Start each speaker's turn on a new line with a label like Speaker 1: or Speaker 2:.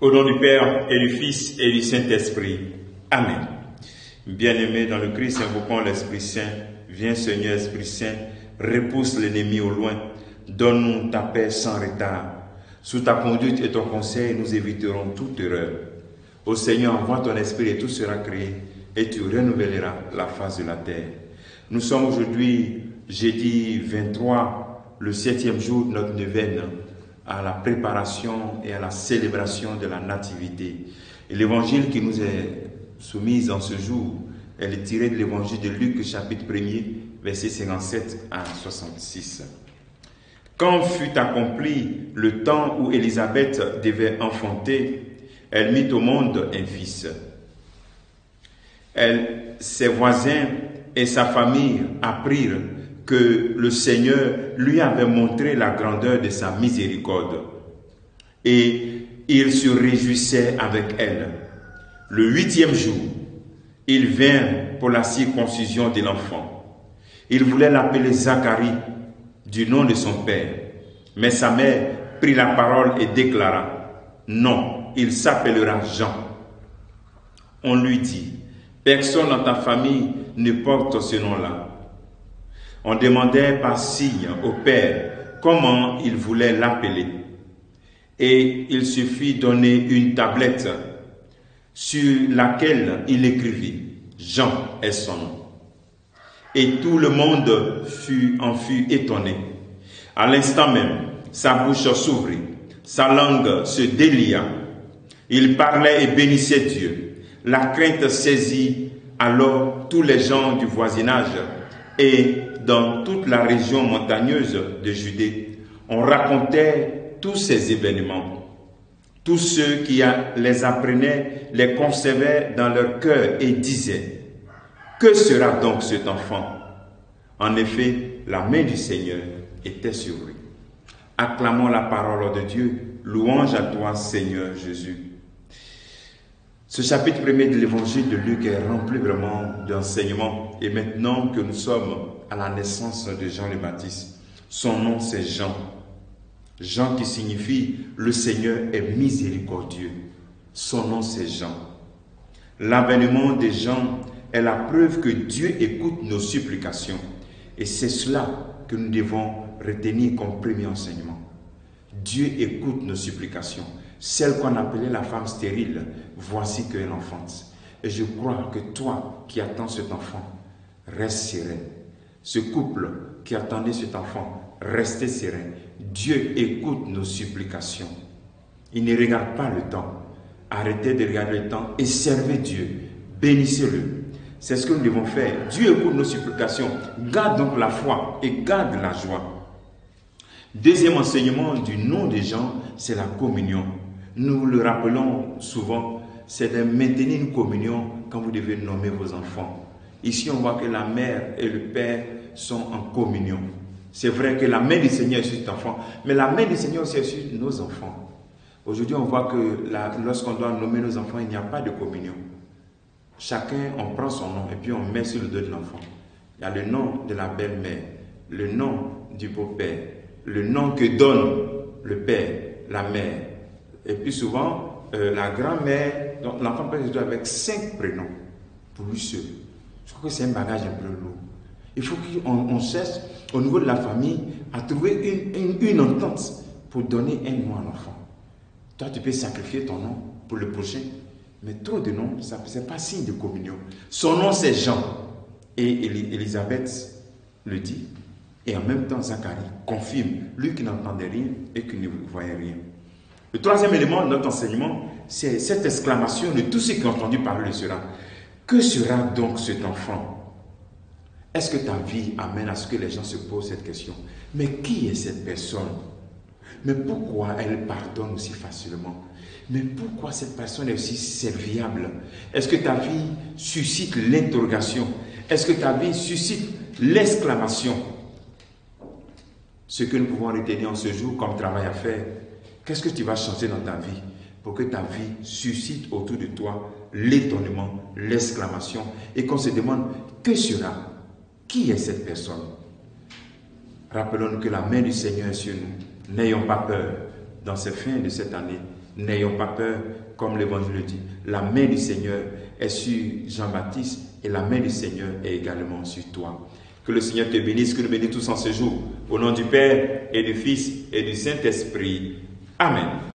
Speaker 1: Au nom du Père et du Fils et du Saint-Esprit. Amen. Bien-aimés dans le Christ, invoquons l'Esprit Saint. Viens Seigneur Esprit Saint, repousse l'ennemi au loin. Donne-nous ta paix sans retard. Sous ta conduite et ton conseil, nous éviterons toute erreur. Ô Seigneur, envoie ton Esprit et tout sera créé et tu renouvelleras la face de la terre. Nous sommes aujourd'hui, jeudi 23, le 7e jour de notre neuvaine, à la préparation et à la célébration de la nativité. Et l'évangile qui nous est soumis en ce jour, elle est tirée de l'évangile de Luc, chapitre 1er, versets 57 à 66. Quand fut accompli le temps où Élisabeth devait enfanter, elle mit au monde un fils. Ses voisins et sa famille apprirent que le Seigneur lui avait montré la grandeur de sa miséricorde. Et il se réjouissait avec elle. Le 8e jour, il vint pour la circoncision de l'enfant. Il voulait l'appeler Zacharie, du nom de son père. Mais sa mère prit la parole et déclara, « Non, il s'appellera Jean. » On lui dit, « Personne dans ta famille ne porte ce nom-là. » On demandait par signe au père comment il voulait l'appeler. Et il se fit donner une tablette sur laquelle il écrivit « Jean est son nom ». Et tout le monde en fut étonné. À l'instant même, sa bouche s'ouvrit, sa langue se délia. Il parlait et bénissait Dieu. La crainte saisit alors tous les gens du voisinage et dans toute la région montagneuse de Judée, on racontait tous ces événements. Tous ceux qui les apprenaient les conservaient dans leur cœur et disaient, « Que sera donc cet enfant ?» En effet, la main du Seigneur était sur lui. Acclamons la parole de Dieu. Louange à toi, Seigneur Jésus. Ce chapitre 1er de l'évangile de Luc est rempli vraiment d'enseignements. Et maintenant que nous sommes à la naissance de Jean le Baptiste, son nom c'est Jean. Jean qui signifie le Seigneur est miséricordieux. Son nom c'est Jean. L'avènement de Jean est la preuve que Dieu écoute nos supplications. Et c'est cela que nous devons retenir comme premier enseignement. Dieu écoute nos supplications. Celle qu'on appelait la femme stérile, voici qu'elle enfante. Et je crois que toi qui attends cet enfant, reste serein. Ce couple qui attendait cet enfant, restez serein. Dieu écoute nos supplications. Il ne regarde pas le temps. Arrêtez de regarder le temps et servez Dieu. Bénissez-le. C'est ce que nous devons faire. Dieu écoute nos supplications. Garde donc la foi et garde la joie. Deuxième enseignement du nom des gens, c'est la communion. Nous le rappelons souvent, c'est de maintenir une communion quand vous devez nommer vos enfants. Ici, on voit que la mère et le père sont en communion. C'est vrai que la main du Seigneur est sur cet enfant, mais la main du Seigneur aussi est sur nos enfants. Aujourd'hui, on voit que lorsqu'on doit nommer nos enfants, il n'y a pas de communion. Chacun, on prend son nom et puis on met sur le dos de l'enfant. Il y a le nom de la belle-mère, le nom du beau-père, le nom que donne le père, la mère. Et puis souvent, la grand-mère, l'enfant peut se retrouver avec 5 prénoms pour lui seul. Je crois que c'est un bagage un peu lourd. Il faut qu'on cherche au niveau de la famille à trouver une entente pour donner un nom à l'enfant. Toi, tu peux sacrifier ton nom pour le prochain. Mais trop de noms, ce n'est pas signe de communion. Son nom, c'est Jean. Et Élisabeth le dit. Et en même temps, Zacharie confirme, lui qui n'entendait rien et qui ne voyait rien. Le troisième élément de notre enseignement, c'est cette exclamation de tous ceux qui ont entendu parler de cela. Que sera donc cet enfant? Est-ce que ta vie amène à ce que les gens se posent cette question? Mais qui est cette personne? Mais pourquoi elle pardonne aussi facilement? Mais pourquoi cette personne est aussi serviable? Est-ce que ta vie suscite l'interrogation? Est-ce que ta vie suscite l'exclamation? Ce que nous pouvons retenir en ce jour comme travail à faire, qu'est-ce que tu vas changer dans ta vie pour que ta vie suscite autour de toi l'étonnement, l'exclamation et qu'on se demande que sera? Qui est cette personne? Rappelons-nous que la main du Seigneur est sur nous. N'ayons pas peur dans ces fins de cette année. N'ayons pas peur, comme l'Évangile le dit. La main du Seigneur est sur Jean-Baptiste et la main du Seigneur est également sur toi. Que le Seigneur te bénisse, que nous bénissons tous en ce jour. Au nom du Père et du Fils et du Saint-Esprit. Amen.